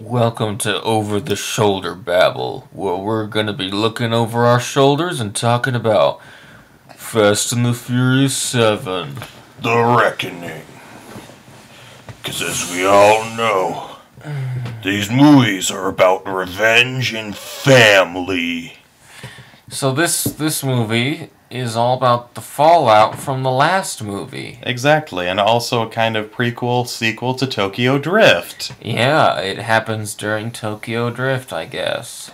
Welcome to Over the Shoulder Babble, where we're gonna be looking over our shoulders and talking about Fast and the Furious 7. The Reckoning. Because as we all know, these movies are about revenge and family. So this movie is all about the fallout from the last movie. Exactly, and also a kind of prequel, sequel to Tokyo Drift. Yeah, it happens during Tokyo Drift, I guess.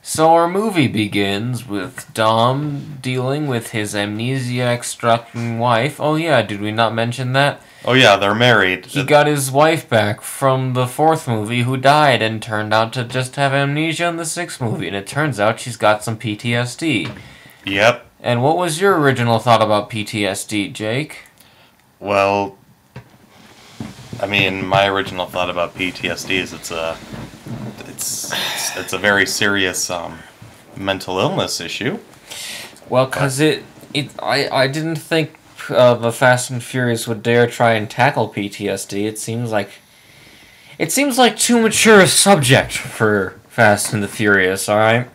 So our movie begins with Dom dealing with his amnesiac-stricken wife. Oh yeah, did we not mention that? Oh yeah, they're married. He got his wife back from the fourth movie who died and turned out to just have amnesia in the sixth movie, and it turns out she's got some PTSD. Yep. And what was your original thought about PTSD, Jake? Well, I mean, my original thought about PTSD is it's a very serious mental illness issue. Well, because I didn't think the Fast and Furious would dare try and tackle PTSD. It seems like too mature a subject for Fast and the Furious, alright?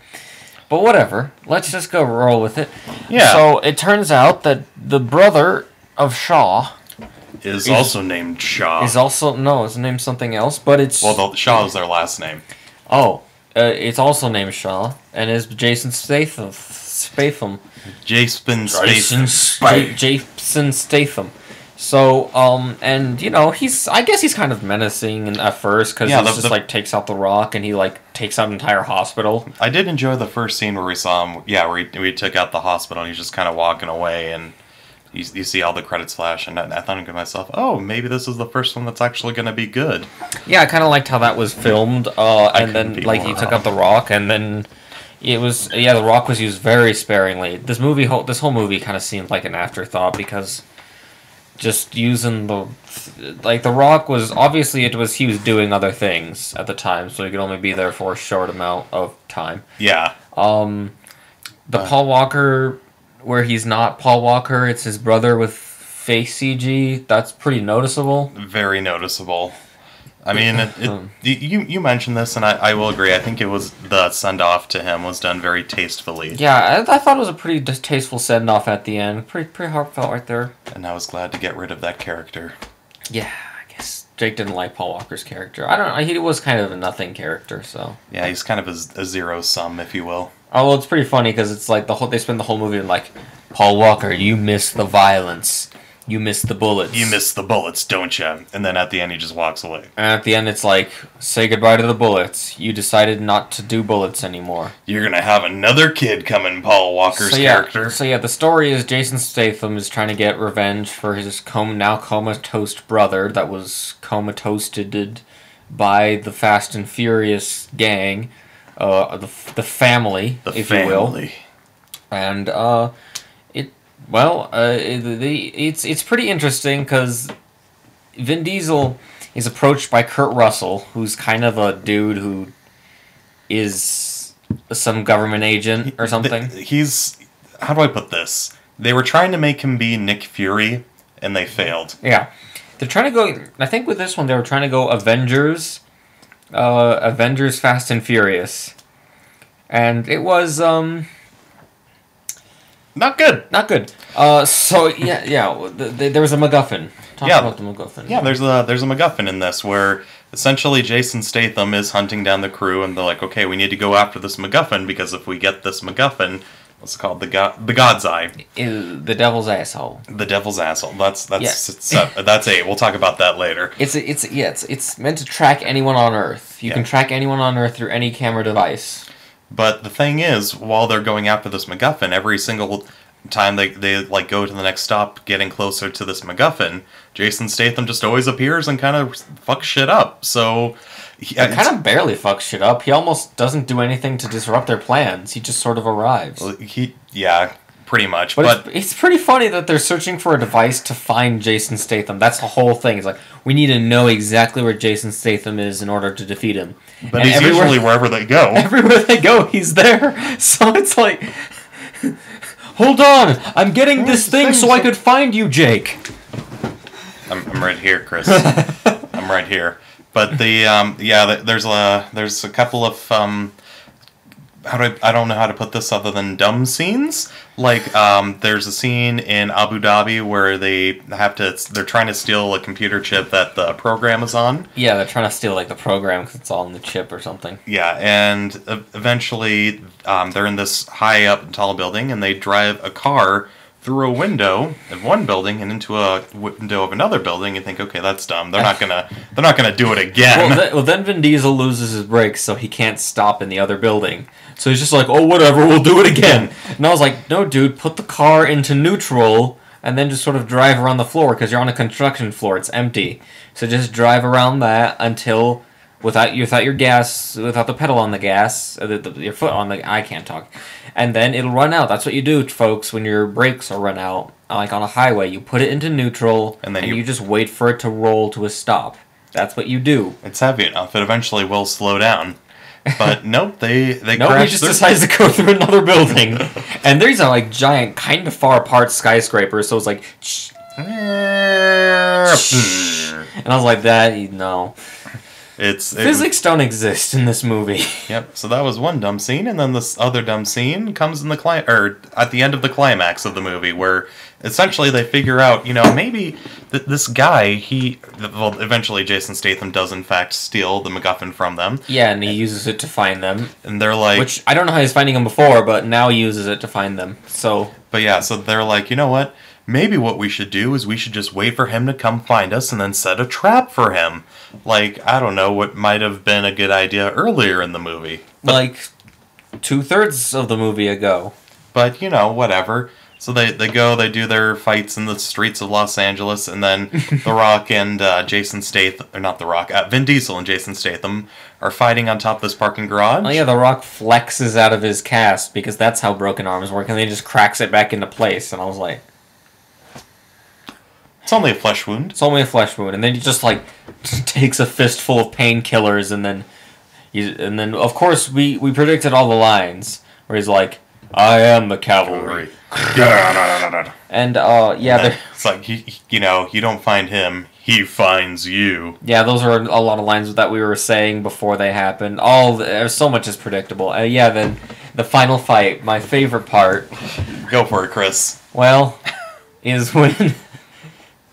But whatever. Let's just go roll with it. Yeah. So it turns out that the brother of Shaw Is also named Shaw. is also... No, it's named something else, but it's... Well, Shaw is their last name. Oh. It's also named Shaw, and is Jason Statham. Jason Statham. Jason Statham. So, and, you know, I guess he's kind of menacing at first, because he just takes out The Rock, and he, takes out an entire hospital. I did enjoy the first scene where we saw him, where he took out the hospital, and he's just kind of walking away, and you see all the credits flash, and I thought to myself, oh, maybe this is the first one that's actually going to be good. Yeah, I kind of liked how that was filmed, and then, he took out The Rock, and then... The Rock was used very sparingly. This whole movie kind of seemed like an afterthought because just using The Rock was obviously he was doing other things at the time, so he could only be there for a short amount of time. Yeah. Paul Walker, where he's not Paul Walker, it's his brother with face CG. That's pretty noticeable. Very noticeable. I mean, you mentioned this, and I will agree. I think it was the send-off to him was done very tastefully. Yeah, I thought it was a pretty distasteful send-off at the end. Pretty heartfelt right there. And I was glad to get rid of that character. Yeah, I guess Jake didn't like Paul Walker's character. I don't know, he was kind of a nothing character, so... Yeah, he's kind of a zero-sum, if you will. Oh, well, it's pretty funny, because it's they spend the whole movie Paul Walker, you missed the violence. You missed the bullets. You missed the bullets, don't you? And then at the end, he just walks away. And at the end, it's say goodbye to the bullets. You decided not to do bullets anymore. You're gonna have another kid coming, Paul Walker's character. So the story is Jason Statham is trying to get revenge for his now comatose brother that was comatose-ed by the Fast and Furious gang, the family, if you will. And, it's pretty interesting because Vin Diesel is approached by Kurt Russell, who's kind of a dude who is some government agent or something. How do I put this? They were trying to make him be Nick Fury, and they failed. Yeah. They're trying to go... I think with this one, they were trying to go Avengers Fast and Furious. And it was, Not good. Not good. There was a MacGuffin. Talk about the MacGuffin. Yeah, there's a MacGuffin in this where essentially Jason Statham is hunting down the crew, and they're like, okay, we need to go after this MacGuffin because if we get this MacGuffin, what's it called? The God's Eye. The devil's asshole. The devil's asshole. That's it. We'll talk about that later. It's meant to track anyone on Earth. You can track anyone on Earth through any camera device. But the thing is, while they're going after this MacGuffin, every single time they go to the next stop, getting closer to this MacGuffin, Jason Statham just always appears and kind of fucks shit up. So he kind of barely fucks shit up. He almost doesn't do anything to disrupt their plans. He just sort of arrives. Pretty much. But it's pretty funny that they're searching for a device to find Jason Statham. That's the whole thing. It's we need to know exactly where Jason Statham is in order to defeat him. But he's usually wherever they go. Everywhere they go, he's there. So it's hold on, I'm getting this thing so I could find you, Jake. I'm right here, Chris. I'm right here. But there's a couple of I don't know how to put this other than dumb scenes. Like, there's a scene in Abu Dhabi where they're trying to steal a computer chip that the program is on. Yeah, they're trying to steal, like, the program because it's all in the chip or something. Yeah, and eventually they're in this high up and tall building, and they drive a car through a window of one building and into a window of another building, and think, okay, that's dumb. They're not gonna do it again. Well, then Vin Diesel loses his brakes, so he can't stop in the other building. So he's just like, oh, whatever, we'll do it again. And I was like, no, dude, put the car into neutral and then just sort of drive around the floor because you're on a construction floor. It's empty. So just drive around that until, without your gas, without the pedal on the gas, your foot on the, I can't talk. And then it'll run out. That's what you do, folks, when your brakes are run out. Like on a highway, you put it into neutral and you just wait for it to roll to a stop. That's what you do. It's heavy enough. It eventually will slow down. But nope, they nope, he just decides to go through another building. And these are like giant, kind of far apart skyscrapers, so it's like... and I was like, no. Physics don't exist in this movie. Yep, so that was one dumb scene, and then this other dumb scene comes in at the end of the climax of the movie, where essentially they figure out, maybe this guy, eventually Jason Statham does in fact steal the MacGuffin from them. Yeah, and he uses it to find them. And they're like... Which, I don't know how he's finding them before, but now he uses it to find them, so... But yeah, so they're like, you know what? Maybe what we should do is we should just wait for him to come find us and then set a trap for him. Like, I don't know, what might have been a good idea earlier in the movie. But, like, 2/3 of the movie ago. But, whatever. So they do their fights in the streets of Los Angeles, and then The Rock and Jason Statham, or not The Rock, Vin Diesel and Jason Statham are fighting on top of this parking garage. Oh yeah, The Rock flexes out of his cast, because that's how broken arms work, and then he just cracks it back into place, and I was like... It's only a flesh wound. It's only a flesh wound, and then he just, like, takes a fistful of painkillers, and then, of course, we predicted all the lines, where he's like, I am the cavalry. And, yeah, it's like, you don't find him, he finds you. Yeah, those are a lot of lines that we were saying before they happened. So much is predictable. Then the final fight, my favorite part. Go for it, Chris. Well, is when...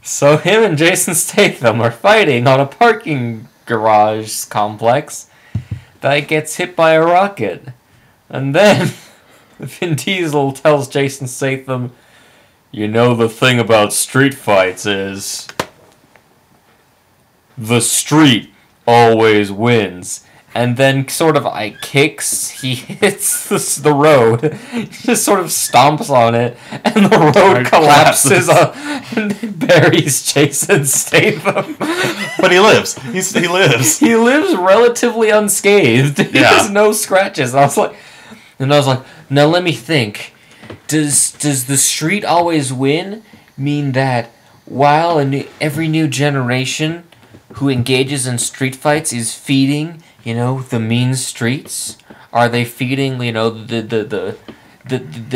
So him and Jason Statham are fighting on a parking garage complex that gets hit by a rocket. And then Vin Diesel tells Jason Statham, the thing about street fights is the street always wins. And then sort of he hits the road, he just sort of stomps on it, and the road collapses and buries Jason Statham. But he lives. He lives. He lives relatively unscathed. He has no scratches. And I was like, now let me think. Does the street always win mean that while every new generation who engages in street fights is feeding the mean streets? Are they feeding, the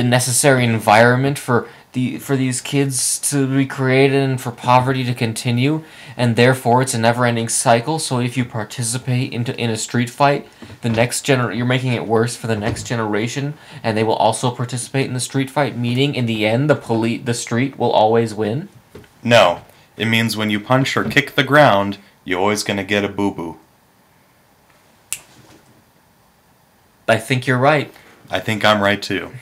necessary environment for these kids to be created and for poverty to continue, and therefore it's a never-ending cycle? So if you participate in a street fight, you're making it worse for the next generation, and they will also participate in the street fight, meaning in the end the street will always win? No, it means when you punch or kick the ground, you're always gonna get a boo-boo. I think you're right. I think I'm right too.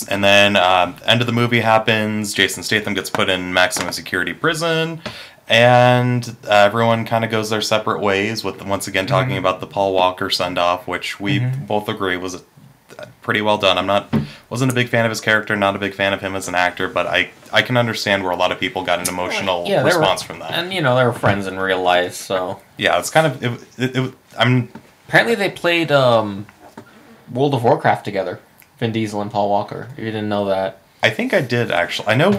And then end of the movie happens. Jason Statham gets put in maximum security prison, and everyone kind of goes their separate ways. With once again talking about the Paul Walker send-off, which we both agree was pretty well done. Wasn't a big fan of his character, not a big fan of him as an actor, but I can understand where a lot of people got an emotional response from that. And they were friends in real life, so yeah, it's kind of apparently they played World of Warcraft together, Vin Diesel and Paul Walker. You didn't know that? I think I did actually. I know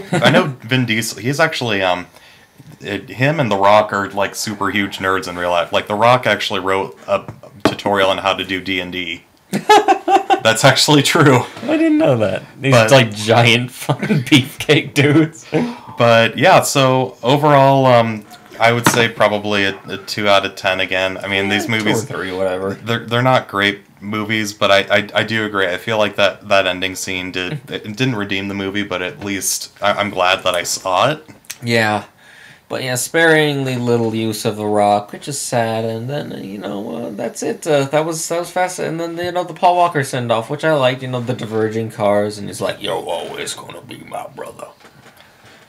Vin Diesel. He's actually him and The Rock are like super huge nerds in real life. Like The Rock actually wrote a tutorial on how to do D&D. That's actually true. I didn't know that. These like giant fucking beefcake dudes. But yeah, so overall, I would say probably a 2 out of 10 again. I mean, these movies, 2 or 3, whatever. They're not great movies, but I do agree. I feel like that ending scene didn't redeem the movie, but at least I'm glad that I saw it. Yeah. But yeah, sparingly little use of the Rock, which is sad. And then that's it. That was fast. And then the Paul Walker send off, which I liked. The diverging cars, and he's like, "You're always gonna be my brother."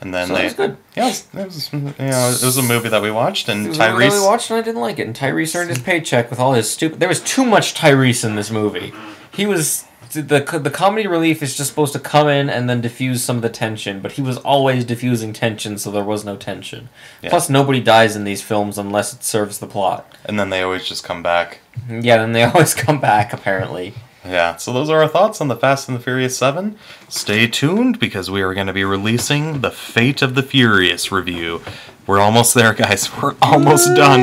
And then so that was good. Yeah, it was a movie that we watched, and it was a movie that we watched, and I didn't like it. And Tyrese earned his paycheck with all his stupid. There was too much Tyrese in this movie. He was. The comedy relief is just supposed to come in and then diffuse some of the tension, but he was always diffusing tension, so there was no tension. Yeah. Plus, nobody dies in these films unless it serves the plot. And then they always just come back. Yeah, then they always come back, apparently. Yeah, so those are our thoughts on the Fast and the Furious 7. Stay tuned, because we are going to be releasing the Fate of the Furious review. We're almost there, guys. We're almost done.